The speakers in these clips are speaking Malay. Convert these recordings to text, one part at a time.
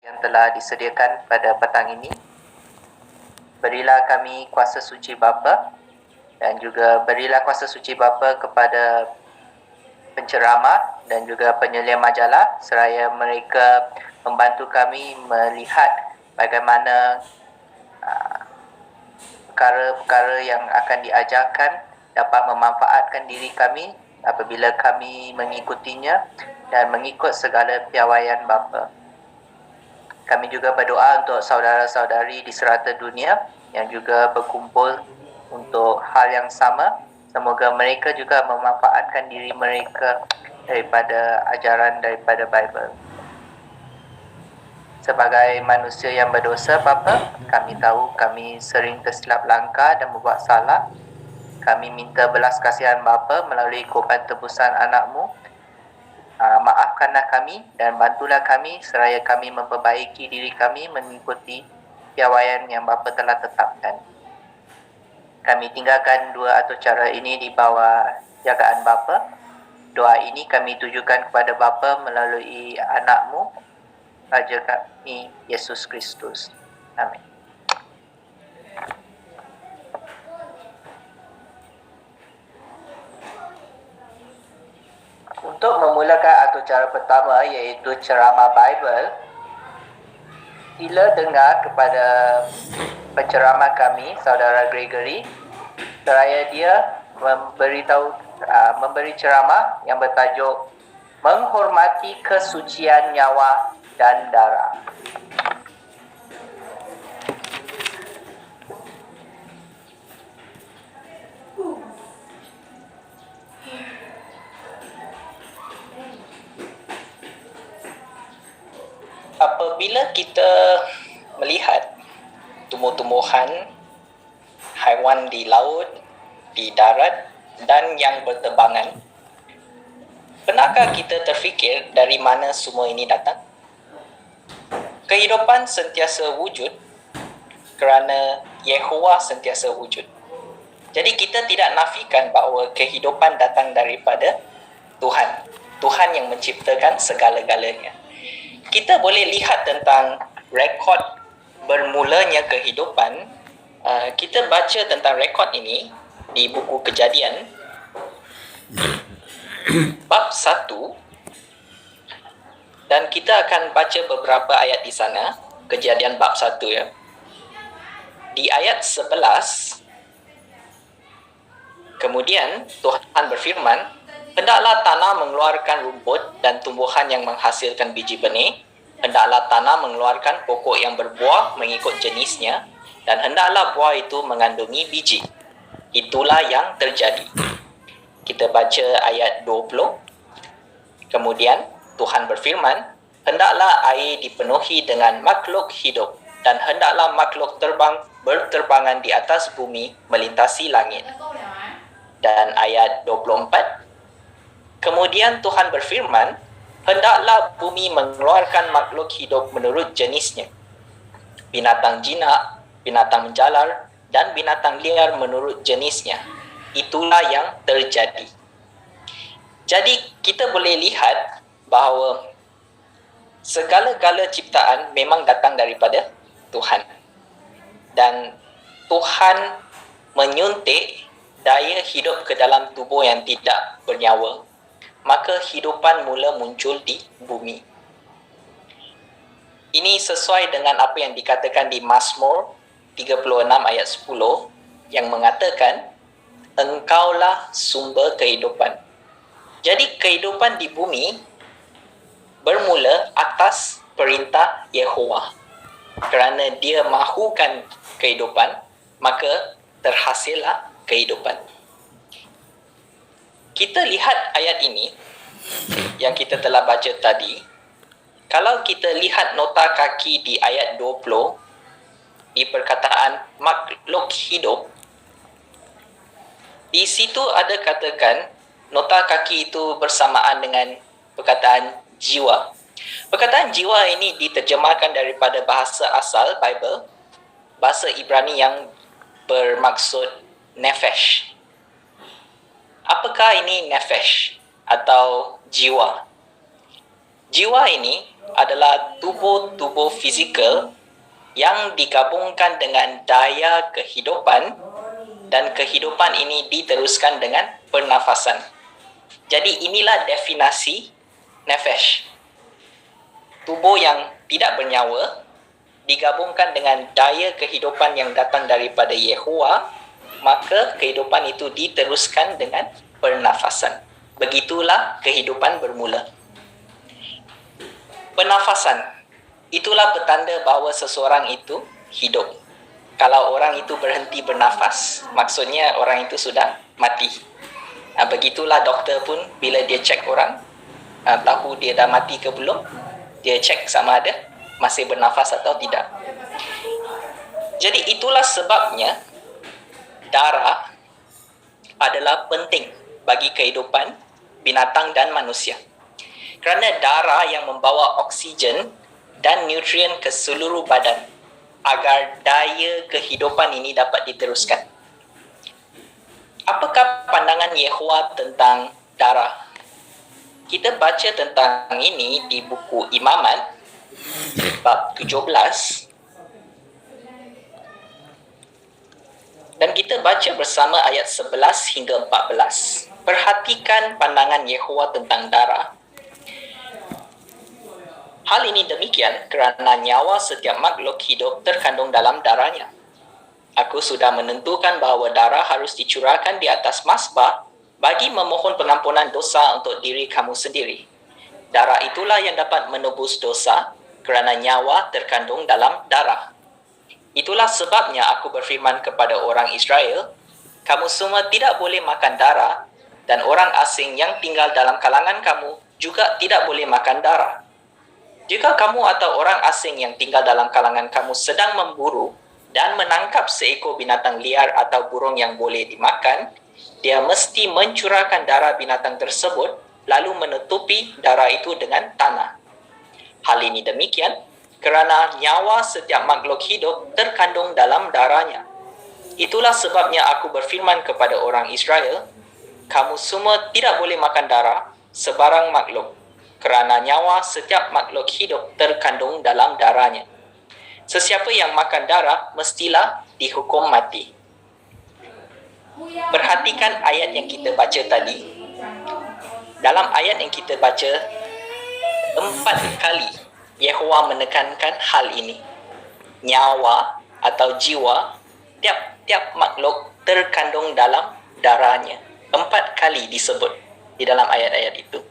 yang telah disediakan pada petang ini. Berilah kami kuasa suci Bapa dan juga berilah kuasa suci Bapa kepada penceramah dan juga penyelia majalah seraya mereka membantu kami melihat bagaimana perkara-perkara yang akan diajarkan dapat memanfaatkan diri kami apabila kami mengikutinya dan mengikut segala piawaian Bapa. Kami juga berdoa untuk saudara-saudari di serata dunia yang juga berkumpul untuk hal yang sama. Semoga mereka juga memanfaatkan diri mereka daripada ajaran daripada Bible. Sebagai manusia yang berdosa, Bapa, kami tahu kami sering tersilap langkah dan membuat salah. Kami minta belas kasihan Bapa melalui korban tebusan anak-Mu. Maafkanlah kami dan bantulah kami seraya kami memperbaiki diri kami mengikuti piawaian yang Bapa telah tetapkan. Kami tinggalkan dua atau cara ini di bawah jagaan Bapa. Doa ini kami tujukan kepada Bapa melalui anak-Mu, Raja kami, Yesus Kristus. Amin. Untuk memulakan atau cara pertama iaitu ceramah Bible, sila dengar kepada penceramah kami, Saudara Gregory, seraya dia memberi ceramah yang bertajuk Menghormati Kesucian Nyawa dan Darah. Apabila kita melihat tumbuh-tumbuhan, haiwan di laut, di darat dan yang berterbangan, pernahkah kita terfikir dari mana semua ini datang? Kehidupan sentiasa wujud kerana Yehova sentiasa wujud. Jadi kita tidak nafikan bahawa kehidupan datang daripada Tuhan. Tuhan yang menciptakan segala-galanya. Kita boleh lihat tentang rekod bermulanya kehidupan. Kita baca tentang rekod ini di buku Kejadian bab 1, dan kita akan baca beberapa ayat di sana. Kejadian bab 1 ya. Di ayat 11, kemudian Tuhan berfirman, hendaklah tanah mengeluarkan rumput dan tumbuhan yang menghasilkan biji benih. Hendaklah tanah mengeluarkan pokok yang berbuah mengikut jenisnya. Dan hendaklah buah itu mengandungi biji. Itulah yang terjadi. Kita baca ayat 20. Kemudian Tuhan berfirman, hendaklah air dipenuhi dengan makhluk hidup. Dan hendaklah makhluk berterbangan di atas bumi melintasi langit. Dan ayat 24. Kemudian Tuhan berfirman, hendaklah bumi mengeluarkan makhluk hidup menurut jenisnya. Binatang jinak, binatang menjalar, dan binatang liar menurut jenisnya. Itulah yang terjadi. Jadi kita boleh lihat bahawa segala-gala ciptaan memang datang daripada Tuhan. Dan Tuhan menyuntik daya hidup ke dalam tubuh yang tidak bernyawa, maka kehidupan mula muncul di bumi. Ini sesuai dengan apa yang dikatakan di Mazmur 36 ayat 10 yang mengatakan, engkaulah sumber kehidupan. Jadi kehidupan di bumi bermula atas perintah Yehova. Kerana dia mahukan kehidupan, maka terhasillah kehidupan. Kita lihat ayat ini yang kita telah baca tadi. Kalau kita lihat nota kaki di ayat 20, di perkataan makhluk hidup, di situ ada katakan nota kaki itu bersamaan dengan perkataan jiwa. Perkataan jiwa ini diterjemahkan daripada bahasa asal Bible, bahasa Ibrani yang bermaksud nefesh. Apakah ini nefesh atau jiwa? Jiwa ini adalah tubuh-tubuh fizikal yang digabungkan dengan daya kehidupan, dan kehidupan ini diteruskan dengan pernafasan. Jadi inilah definisi nefesh. Tubuh yang tidak bernyawa digabungkan dengan daya kehidupan yang datang daripada Yehovah, maka kehidupan itu diteruskan dengan pernafasan. Begitulah kehidupan bermula. Pernafasan, itulah petanda bahawa seseorang itu hidup. Kalau orang itu berhenti bernafas, maksudnya orang itu sudah mati. Begitulah doktor pun bila dia cek orang, tahu dia dah mati ke belum, dia cek sama ada masih bernafas atau tidak. Jadi itulah sebabnya darah adalah penting bagi kehidupan binatang dan manusia. Kerana darah yang membawa oksigen dan nutrien ke seluruh badan agar daya kehidupan ini dapat diteruskan. Apakah pandangan Yehovah tentang darah? Kita baca tentang ini di buku Imamat bab 17, dan kita baca bersama ayat 11 hingga 14. Perhatikan pandangan Yehovah tentang darah. Hal ini demikian kerana nyawa setiap makhluk hidup terkandung dalam darahnya. Aku sudah menentukan bahawa darah harus dicurahkan di atas mazbah bagi memohon pengampunan dosa untuk diri kamu sendiri. Darah itulah yang dapat menebus dosa kerana nyawa terkandung dalam darah. Itulah sebabnya aku berfirman kepada orang Israel, kamu semua tidak boleh makan darah, dan orang asing yang tinggal dalam kalangan kamu juga tidak boleh makan darah. Jika kamu atau orang asing yang tinggal dalam kalangan kamu sedang memburu dan menangkap seekor binatang liar atau burung yang boleh dimakan, dia mesti mencurahkan darah binatang tersebut lalu menutupi darah itu dengan tanah. Hal ini demikian kerana nyawa setiap makhluk hidup terkandung dalam darahnya. Itulah sebabnya aku berfirman kepada orang Israel, kamu semua tidak boleh makan darah sebarang makhluk, kerana nyawa setiap makhluk hidup terkandung dalam darahnya. Sesiapa yang makan darah mestilah dihukum mati. Perhatikan ayat yang kita baca tadi. Dalam ayat yang kita baca, 4 kali Yehovah menekankan hal ini. Nyawa atau jiwa tiap-tiap makhluk terkandung dalam darahnya. 4 kali disebut di dalam ayat-ayat itu.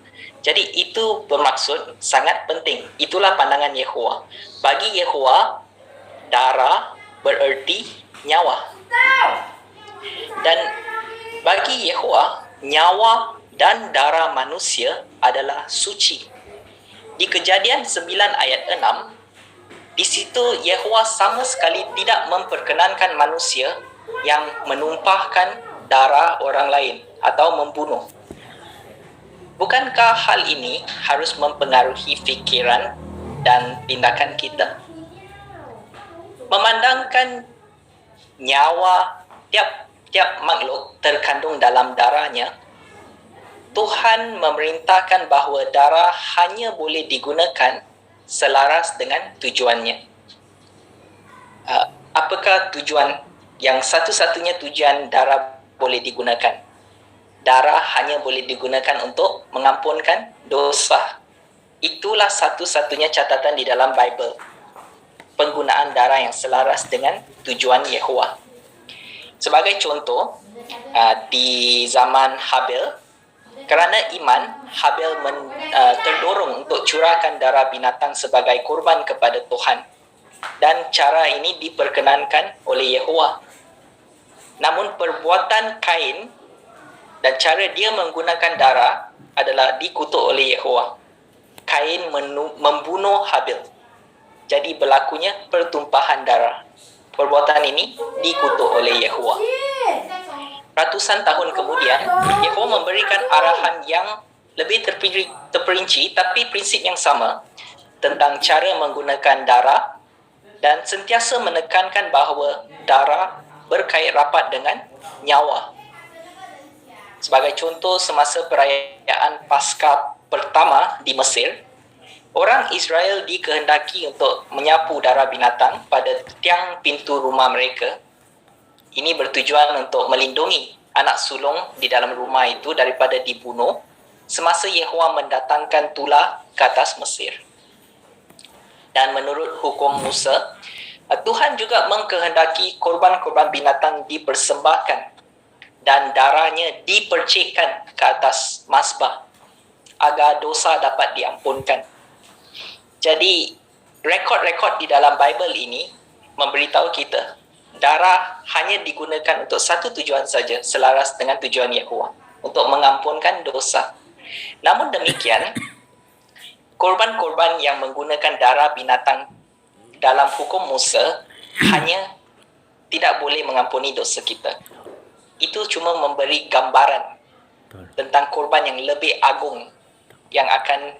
Jadi itu bermaksud sangat penting. Itulah pandangan Yehovah. Bagi Yehovah, darah bererti nyawa. Dan bagi Yehovah, nyawa dan darah manusia adalah suci. Di Kejadian 9 ayat 6, di situ Yehovah sama sekali tidak memperkenankan manusia yang menumpahkan darah orang lain atau membunuh. Bukankah hal ini harus mempengaruhi fikiran dan tindakan kita? Memandangkan nyawa tiap-tiap makhluk terkandung dalam darahnya, Tuhan memerintahkan bahawa darah hanya boleh digunakan selaras dengan tujuannya. Apakah tujuan yang satu-satunya tujuan darah boleh digunakan? Darah hanya boleh digunakan untuk mengampunkan dosa. Itulah satu-satunya catatan di dalam Bible. Penggunaan darah yang selaras dengan tujuan Yehovah. Sebagai contoh, di zaman Habil, kerana iman, Habil terdorong untuk curahkan darah binatang sebagai korban kepada Tuhan. Dan cara ini diperkenankan oleh Yehovah. Namun perbuatan Kain dan cara dia menggunakan darah adalah dikutuk oleh Yehovah. Kain membunuh Habil. Jadi berlakunya pertumpahan darah. Perbuatan ini dikutuk oleh Yehovah. Ratusan tahun kemudian, Yehovah memberikan arahan yang lebih terperinci tapi prinsip yang sama tentang cara menggunakan darah, dan sentiasa menekankan bahawa darah berkait rapat dengan nyawa. Sebagai contoh, semasa perayaan Paskah pertama di Mesir, Orang Israel dikehendaki untuk menyapu darah binatang pada tiang pintu rumah mereka. Ini bertujuan untuk melindungi anak sulung di dalam rumah itu daripada dibunuh semasa Yehova mendatangkan tulah ke atas Mesir. Dan menurut hukum Musa, Tuhan juga mengkehendaki korban-korban binatang dipersembahkan dan darahnya dipercikkan ke atas mazbah agar dosa dapat diampunkan. Jadi, rekod-rekod di dalam Bible ini memberitahu kita darah hanya digunakan untuk satu tujuan saja, selaras dengan tujuan Yehova, untuk mengampunkan dosa. Namun demikian, korban-korban yang menggunakan darah binatang dalam hukum Musa hanya tidak boleh mengampuni dosa kita. Itu cuma memberi gambaran tentang korban yang lebih agung yang akan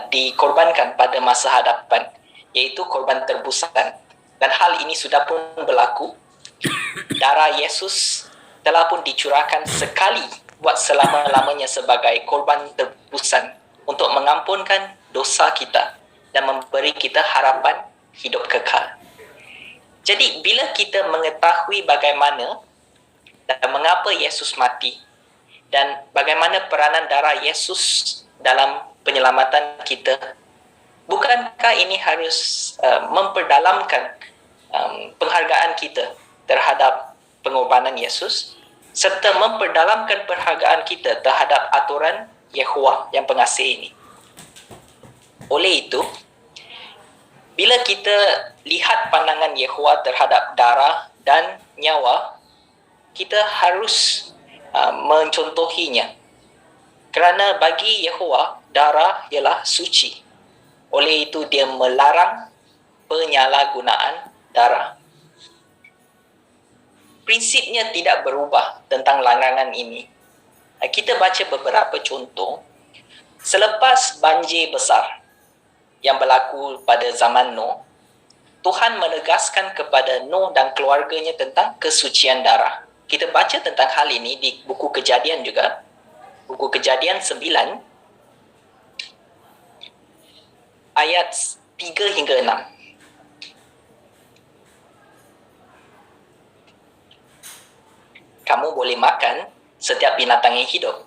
dikorbankan pada masa hadapan, iaitu korban tebusan. Dan hal ini sudah pun berlaku. Darah Yesus telah pun dicurahkan sekali buat selama-lamanya sebagai korban tebusan untuk mengampunkan dosa kita dan memberi kita harapan hidup kekal. Jadi bila kita mengetahui bagaimana dan mengapa Yesus mati dan bagaimana peranan darah Yesus dalam penyelamatan kita, bukankah ini harus memperdalamkan penghargaan kita terhadap pengorbanan Yesus serta memperdalamkan penghargaan kita terhadap aturan Yehova yang pengasih ini. Oleh itu, bila kita lihat pandangan Yehova terhadap darah dan nyawa, kita harus mencontohinya. Kerana bagi Yehova, darah ialah suci. Oleh itu, dia melarang penyalahgunaan darah. Prinsipnya tidak berubah tentang larangan ini. Kita baca beberapa contoh. Selepas banjir besar yang berlaku pada zaman Nuh, Tuhan menegaskan kepada Nuh dan keluarganya tentang kesucian darah. Kita baca tentang hal ini di buku Kejadian juga. Buku Kejadian 9 ayat 3 hingga 6. Kamu boleh makan setiap binatang yang hidup.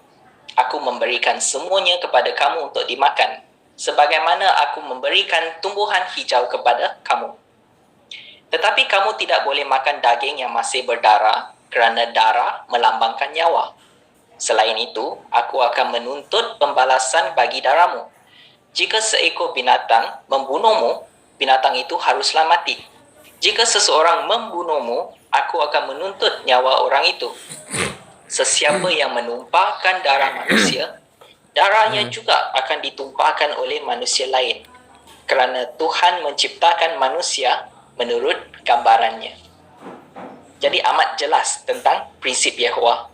Aku memberikan semuanya kepada kamu untuk dimakan, sebagaimana aku memberikan tumbuhan hijau kepada kamu. Tetapi kamu tidak boleh makan daging yang masih berdarah, kerana darah melambangkan nyawa. Selain itu, aku akan menuntut pembalasan bagi darahmu. Jika seekor binatang membunuhmu, binatang itu haruslah mati. Jika seseorang membunuhmu, aku akan menuntut nyawa orang itu. Sesiapa yang menumpahkan darah manusia, darahnya juga akan ditumpahkan oleh manusia lain. Kerana Tuhan menciptakan manusia menurut gambarannya. Jadi amat jelas tentang prinsip Yehova.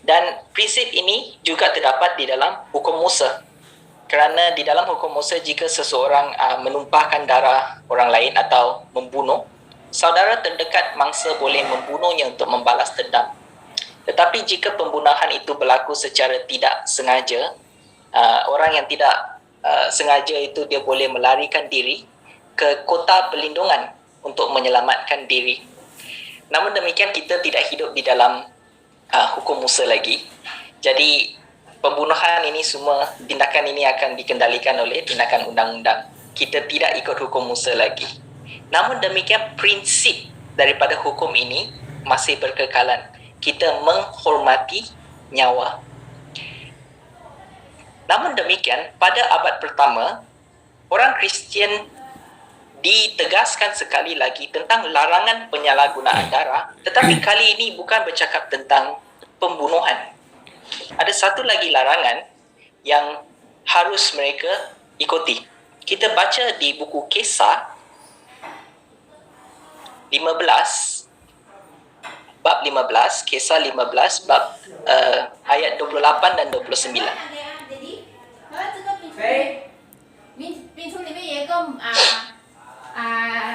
Dan prinsip ini juga terdapat di dalam hukum Musa. Kerana di dalam hukum Musa, jika seseorang menumpahkan darah orang lain atau membunuh, saudara terdekat mangsa boleh membunuhnya untuk membalas dendam. Tetapi jika pembunuhan itu berlaku secara tidak sengaja, orang yang tidak sengaja itu dia boleh melarikan diri ke kota perlindungan untuk menyelamatkan diri. Namun demikian, kita tidak hidup di dalam hukum Musa lagi. Jadi pembunuhan ini semua, tindakan ini akan dikendalikan oleh tindakan undang-undang. Kita tidak ikut hukum Musa lagi. Namun demikian, prinsip daripada hukum ini masih berkekalan. Kita menghormati nyawa. Namun demikian, pada abad pertama, orang Kristian ditegaskan sekali lagi tentang larangan penyalahgunaan darah, tetapi kali ini bukan bercakap tentang pembunuhan. Ada satu lagi larangan yang harus mereka ikuti. Kita baca di buku Kisah 15, bab 15, Kisah 15, bab ayat 28 dan 29.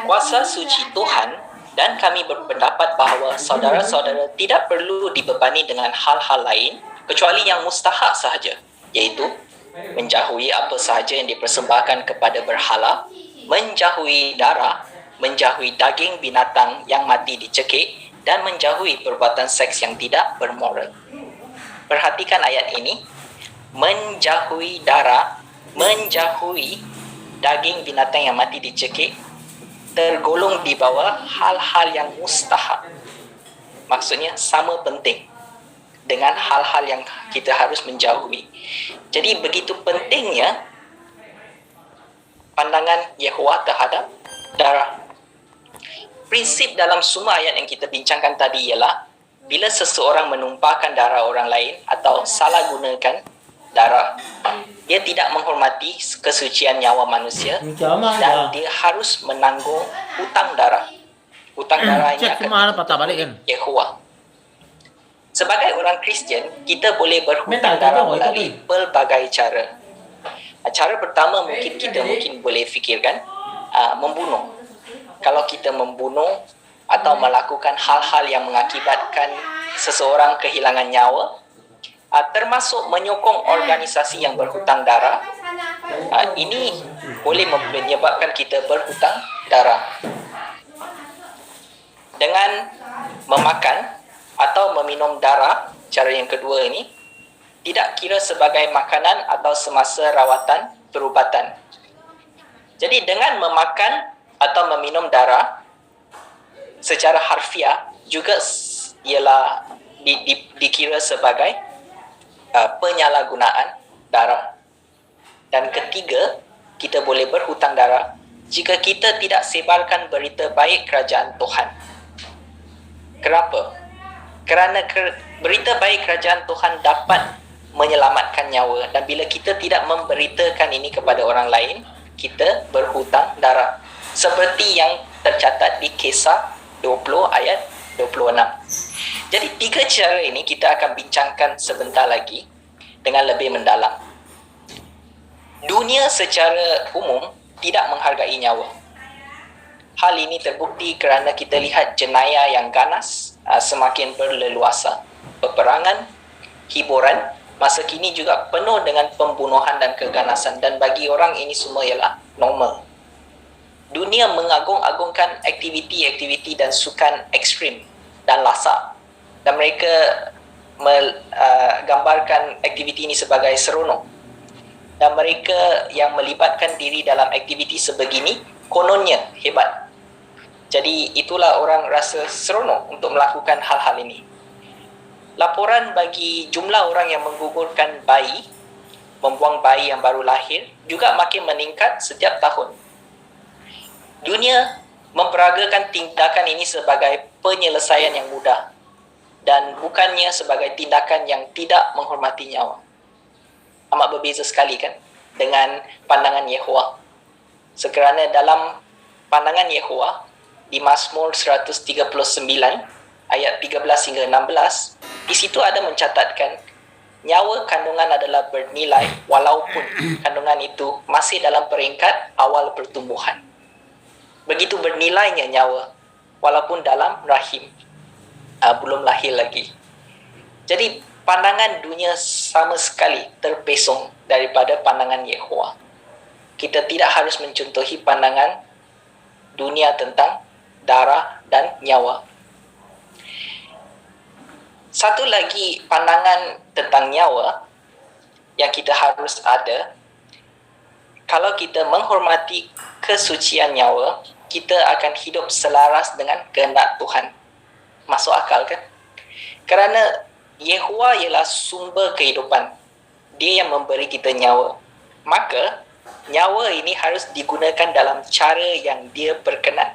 Kuasa suci Tuhan dan kami berpendapat bahawa saudara-saudara tidak perlu dibebani dengan hal-hal lain kecuali yang mustahak sahaja, iaitu menjauhi apa sahaja yang dipersembahkan kepada berhala, menjauhi darah, menjauhi daging binatang yang mati dicekik, dan menjauhi perbuatan seks yang tidak bermoral. Perhatikan ayat ini, menjauhi darah, menjauhi daging binatang yang mati dicekik, tergolong di bawah hal-hal yang mustahab. Maksudnya sama penting dengan hal-hal yang kita harus menjauhi. Jadi begitu pentingnya pandangan Yehova terhadap darah. Prinsip dalam semua ayat yang kita bincangkan tadi ialah bila seseorang menumpahkan darah orang lain atau salah gunakan darah, dia tidak menghormati kesucian nyawa manusia dan dia harus menanggung hutang darah. Hutang darah ini akan dituntut Yehova. Sebagai orang Kristian, kita boleh berhutang darah melalui pelbagai cara. Cara pertama mungkin kita boleh fikirkan membunuh. Kalau kita membunuh atau melakukan hal-hal yang mengakibatkan seseorang kehilangan nyawa, termasuk menyokong organisasi yang berhutang darah, ini boleh menyebabkan kita berhutang darah. Dengan memakan atau meminum darah, cara yang kedua ini tidak kira sebagai makanan atau semasa rawatan perubatan. Jadi dengan memakan atau meminum darah secara harfiah juga ialah dikira sebagai penyalahgunaan darah. Dan ketiga, kita boleh berhutang darah jika kita tidak sebarkan berita baik kerajaan Tuhan. Kenapa? Kerana berita baik kerajaan Tuhan dapat menyelamatkan nyawa, dan bila kita tidak memberitakan ini kepada orang lain, kita berhutang darah. Seperti yang tercatat di Kisah 20 ayat 26. Jadi 3 cara ini kita akan bincangkan sebentar lagi dengan lebih mendalam. Dunia secara umum tidak menghargai nyawa. Hal ini terbukti kerana kita lihat jenayah yang ganas semakin berleluasa. Peperangan, hiburan, masa kini juga penuh dengan pembunuhan dan keganasan, dan bagi orang ini semua ialah normal. Dunia mengagung-agungkan aktiviti-aktiviti dan sukan ekstrim dan lasak, dan mereka gambarkan aktiviti ini sebagai seronok, dan mereka yang melibatkan diri dalam aktiviti sebegini kononnya hebat. Jadi itulah orang rasa seronok untuk melakukan hal-hal ini. Laporan bagi jumlah orang yang menggugurkan bayi, membuang bayi yang baru lahir, juga makin meningkat setiap tahun. Dunia memperagakan tindakan ini sebagai penyelesaian yang mudah dan bukannya sebagai tindakan yang tidak menghormati nyawa. Amat berbeza sekali kan dengan pandangan Yehova. Sekerana dalam pandangan Yehova di Mazmur 139 ayat 13 hingga 16, di situ ada mencatatkan nyawa kandungan adalah bernilai walaupun kandungan itu masih dalam peringkat awal pertumbuhan. Begitu bernilainya nyawa walaupun dalam rahim, belum lahir lagi. Jadi pandangan dunia sama sekali terpesong daripada pandangan Yehova. Kita tidak harus mencontohi pandangan dunia tentang darah dan nyawa. Satu lagi pandangan tentang nyawa yang kita harus ada, kalau kita menghormati kesucian nyawa, kita akan hidup selaras dengan kehendak Tuhan. Masuk akal kan? Kerana Yehova ialah sumber kehidupan. Dia yang memberi kita nyawa. Maka nyawa ini harus digunakan dalam cara yang dia berkenan.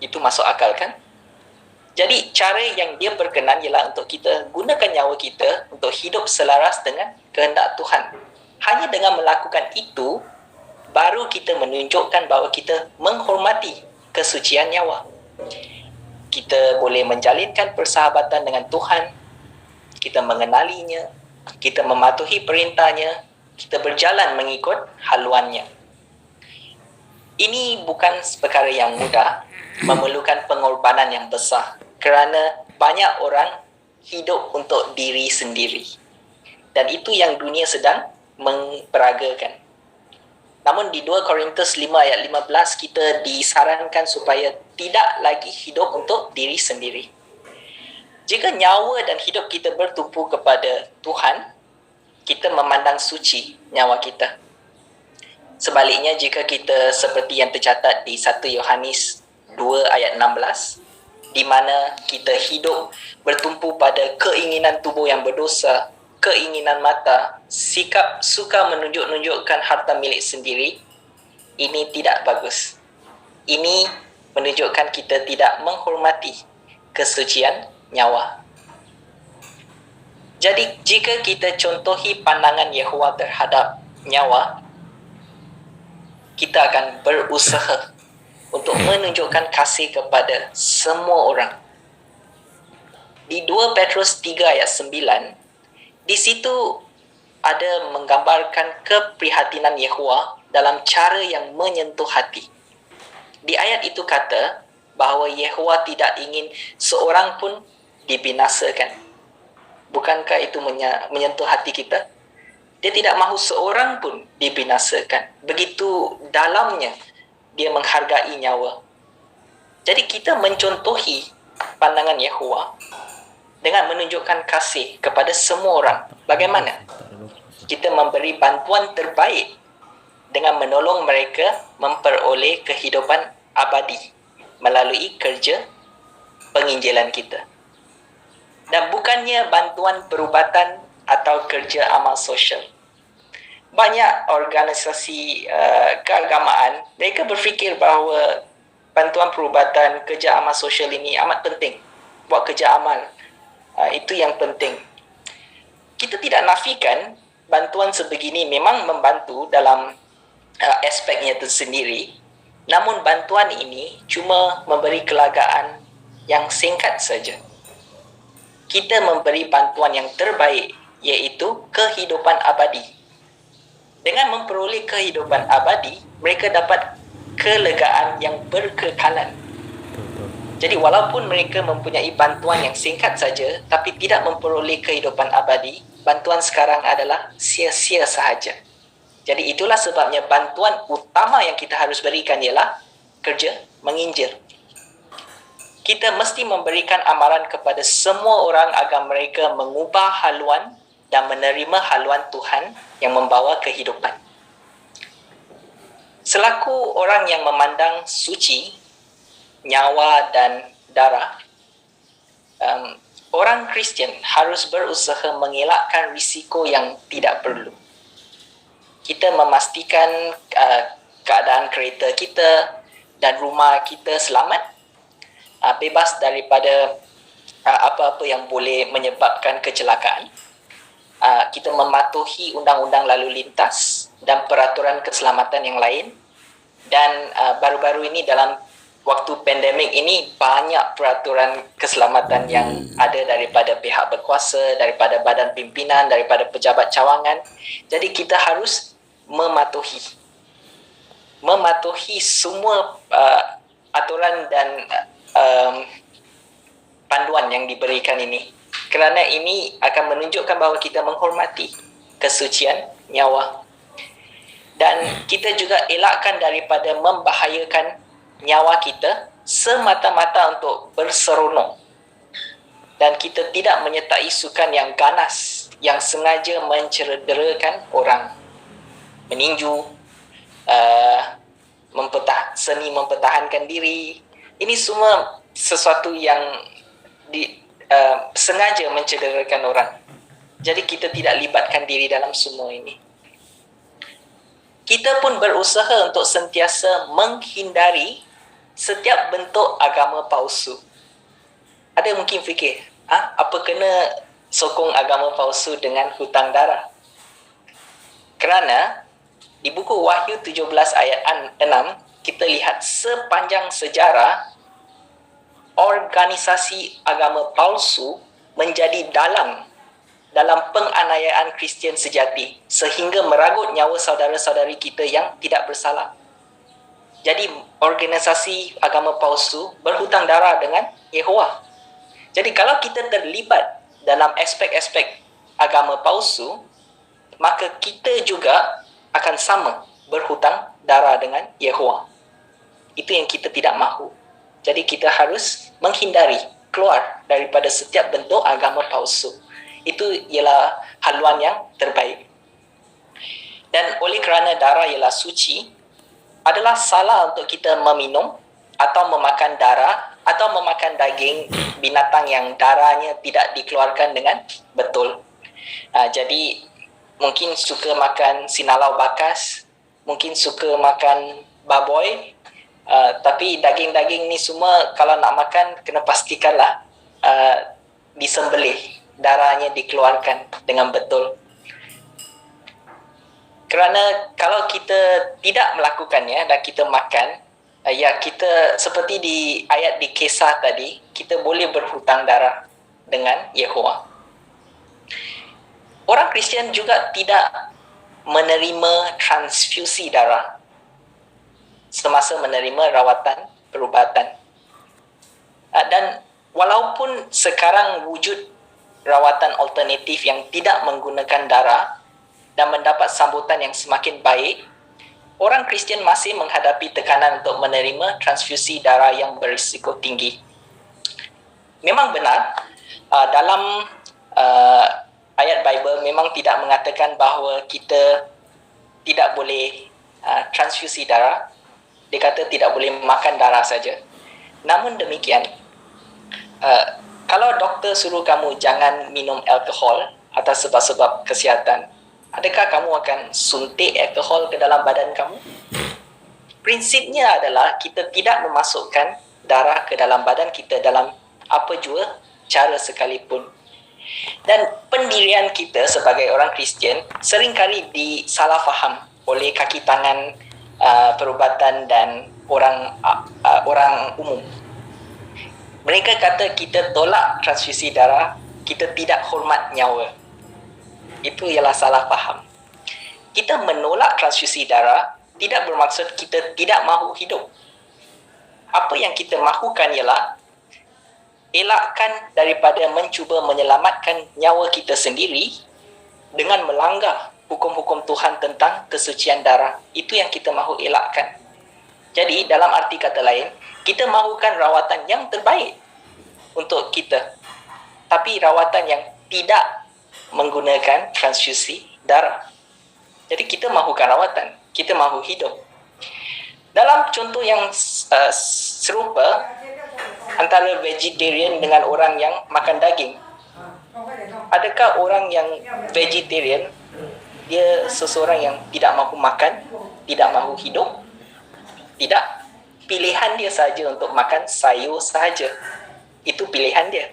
Itu masuk akal kan? Jadi cara yang dia berkenan ialah untuk kita gunakan nyawa kita untuk hidup selaras dengan kehendak Tuhan. Hanya dengan melakukan itu, baru kita menunjukkan bahawa kita menghormati kesucian nyawa. Kita boleh menjalinkan persahabatan dengan Tuhan, kita mengenalinya, kita mematuhi perintahnya, kita berjalan mengikut haluannya. Ini bukan perkara yang mudah, memerlukan pengorbanan yang besar, kerana banyak orang hidup untuk diri sendiri. Dan itu yang dunia sedang memperagakan. Namun di 2 Korintus 5 ayat 15 kita disarankan supaya tidak lagi hidup untuk diri sendiri. Jika nyawa dan hidup kita bertumpu kepada Tuhan, kita memandang suci nyawa kita. Sebaliknya, jika kita seperti yang tercatat di 1 Yohanes 2 ayat 16, di mana kita hidup bertumpu pada keinginan tubuh yang berdosa, keinginan mata, sikap suka menunjukkan harta milik sendiri, ini tidak bagus. Ini menunjukkan kita tidak menghormati kesucian nyawa. Jadi, jika kita contohi pandangan Yehova terhadap nyawa, kita akan berusaha untuk menunjukkan kasih kepada semua orang. Di 2 Petrus 3 ayat 9, di situ ada menggambarkan keprihatinan Yehova dalam cara yang menyentuh hati. Di ayat itu kata bahawa Yehova tidak ingin seorang pun dibinasakan. Bukankah itu menyentuh hati kita? Dia tidak mahu seorang pun dibinasakan. Begitu dalamnya dia menghargai nyawa. Jadi kita mencontohi pandangan Yehova dengan menunjukkan kasih kepada semua orang. Bagaimana? Kita memberi bantuan terbaik dengan menolong mereka memperoleh kehidupan abadi melalui kerja penginjilan kita. Dan bukannya bantuan perubatan atau kerja amal sosial. Banyak organisasi keagamaan, mereka berfikir bahawa bantuan perubatan, kerja amal sosial ini amat penting. Buat kerja amal, itu yang penting. Kita tidak nafikan bantuan sebegini memang membantu dalam aspeknya tersendiri. Namun bantuan ini cuma memberi kelagaan yang singkat saja. Kita memberi bantuan yang terbaik, iaitu kehidupan abadi. Dengan memperoleh kehidupan abadi, mereka dapat kelegaan yang berkekalan. Jadi walaupun mereka mempunyai bantuan yang singkat saja, tapi tidak memperoleh kehidupan abadi, bantuan sekarang adalah sia-sia sahaja. Jadi itulah sebabnya bantuan utama yang kita harus berikan ialah kerja menginjil. Kita mesti memberikan amaran kepada semua orang agar mereka mengubah haluan dan menerima haluan Tuhan yang membawa kehidupan. Selaku orang yang memandang suci, nyawa dan darah, orang Kristian harus berusaha mengelakkan risiko yang tidak perlu. Kita memastikan keadaan kereta kita dan rumah kita selamat, bebas daripada apa-apa yang boleh menyebabkan kecelakaan. Kita mematuhi undang-undang lalu lintas dan peraturan keselamatan yang lain. Dan baru-baru ini dalam waktu pandemik ini, banyak peraturan keselamatan yang ada daripada pihak berkuasa, daripada badan pimpinan, daripada pejabat cawangan. Jadi kita harus mematuhi semua aturan dan panduan yang diberikan ini, kerana ini akan menunjukkan bahawa kita menghormati kesucian nyawa. Dan kita juga elakkan daripada membahayakan nyawa kita semata-mata untuk berseronok. Dan kita tidak menyertai sukan yang ganas, yang sengaja mencederakan orang, meninju, seni mempertahankan diri. Ini semua sesuatu yang sengaja mencederakan orang. Jadi kita tidak libatkan diri dalam semua ini. Kita pun berusaha untuk sentiasa menghindari setiap bentuk agama palsu. Ada yang mungkin fikir, apa kena sokong agama palsu dengan hutang darah? Kerana di buku Wahyu 17 ayat 6, kita lihat sepanjang sejarah organisasi agama palsu menjadi dalang dalam penganiayaan Kristian sejati sehingga meragut nyawa saudara-saudari kita yang tidak bersalah. Jadi organisasi agama palsu berhutang darah dengan Yehova. Jadi kalau kita terlibat dalam aspek-aspek agama palsu, maka kita juga akan sama berhutang darah dengan Yehova. Itu yang kita tidak mahu. Jadi kita harus menghindari, keluar daripada setiap bentuk agama palsu. Itu ialah haluan yang terbaik. Dan oleh kerana darah ialah suci, adalah salah untuk kita meminum atau memakan darah atau memakan daging binatang yang darahnya tidak dikeluarkan dengan betul. Jadi mungkin suka makan sinalau bakas, mungkin suka makan baboy, tapi daging-daging ni semua kalau nak makan kena pastikanlah disembelih, darahnya dikeluarkan dengan betul. Kerana kalau kita tidak melakukannya dan kita makan, kita seperti di ayat di Kisah tadi, kita boleh berhutang darah dengan Yehova. Orang Kristian juga tidak menerima transfusi darah semasa menerima rawatan perubatan. Dan walaupun sekarang wujud rawatan alternatif yang tidak menggunakan darah dan mendapat sambutan yang semakin baik, orang Kristian masih menghadapi tekanan untuk menerima transfusi darah yang berisiko tinggi. Memang benar, dalam ayat Bible memang tidak mengatakan bahawa kita tidak boleh transfusi darah. Dia kata tidak boleh makan darah saja. Namun demikian, kalau doktor suruh kamu jangan minum alkohol atas sebab-sebab kesihatan, adakah kamu akan suntik alkohol ke dalam badan kamu? Prinsipnya adalah kita tidak memasukkan darah ke dalam badan kita dalam apa jua cara sekalipun. Dan pendirian kita sebagai orang Kristian seringkali disalah faham oleh kaki tangan perubatan dan orang umum. Mereka kata kita tolak transfusi darah, kita tidak hormat nyawa. Itu ialah salah faham. Kita menolak transfusi darah tidak bermaksud kita tidak mahu hidup. Apa yang kita mahukan ialah elakkan daripada mencuba menyelamatkan nyawa kita sendiri dengan melanggar hukum-hukum Tuhan tentang kesucian darah. Itu yang kita mahu elakkan. Jadi dalam arti kata lain, kita mahukan rawatan yang terbaik untuk kita, tapi rawatan yang tidak menggunakan transfusi darah. Jadi kita mahukan rawatan, kita mahu hidup. Dalam contoh yang serupa antara vegetarian dengan orang yang makan daging, adakah orang yang vegetarian dia seseorang yang tidak mahu makan, tidak mahu hidup? Tidak. Pilihan dia saja untuk makan sayur sahaja. Itu pilihan dia.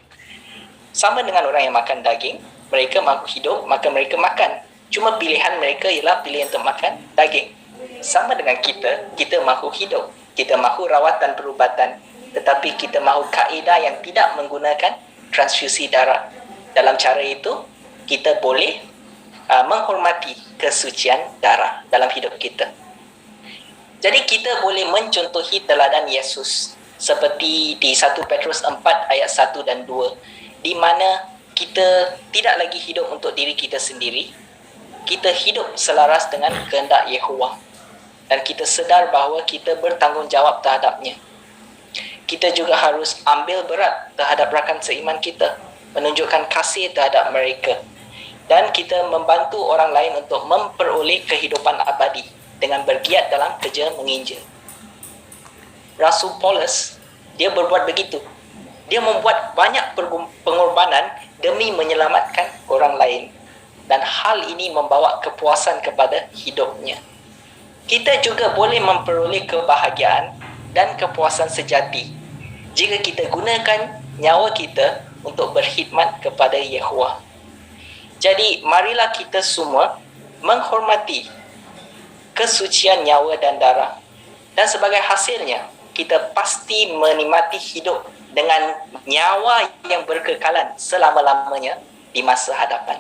Sama dengan orang yang makan daging, mereka mahu hidup, maka mereka makan. Cuma pilihan mereka ialah pilihan untuk makan daging. Sama dengan kita mahu hidup, kita mahu rawatan perubatan, tetapi kita mahu kaedah yang tidak menggunakan transfusi darah. Dalam cara itu, kita boleh menghormati kesucian darah dalam hidup kita. Jadi kita boleh mencontohi teladan Yesus seperti di 1 Petrus 4 ayat 1 dan 2, di mana kita tidak lagi hidup untuk diri kita sendiri. Kita hidup selaras dengan kehendak Yehova dan kita sedar bahawa kita bertanggungjawab terhadapnya. Kita juga harus ambil berat terhadap rakan seiman kita, menunjukkan kasih terhadap mereka, dan kita membantu orang lain untuk memperoleh kehidupan abadi dengan bergiat dalam kerja menginjil. Rasul Paulus, dia berbuat begitu. Dia membuat banyak pengorbanan demi menyelamatkan orang lain. Dan hal ini membawa kepuasan kepada hidupnya. Kita juga boleh memperoleh kebahagiaan dan kepuasan sejati jika kita gunakan nyawa kita untuk berkhidmat kepada Yehova. Jadi, marilah kita semua menghormati kesucian nyawa dan darah. Dan sebagai hasilnya, kita pasti menikmati hidup dengan nyawa yang berkekalan selama-lamanya di masa hadapan.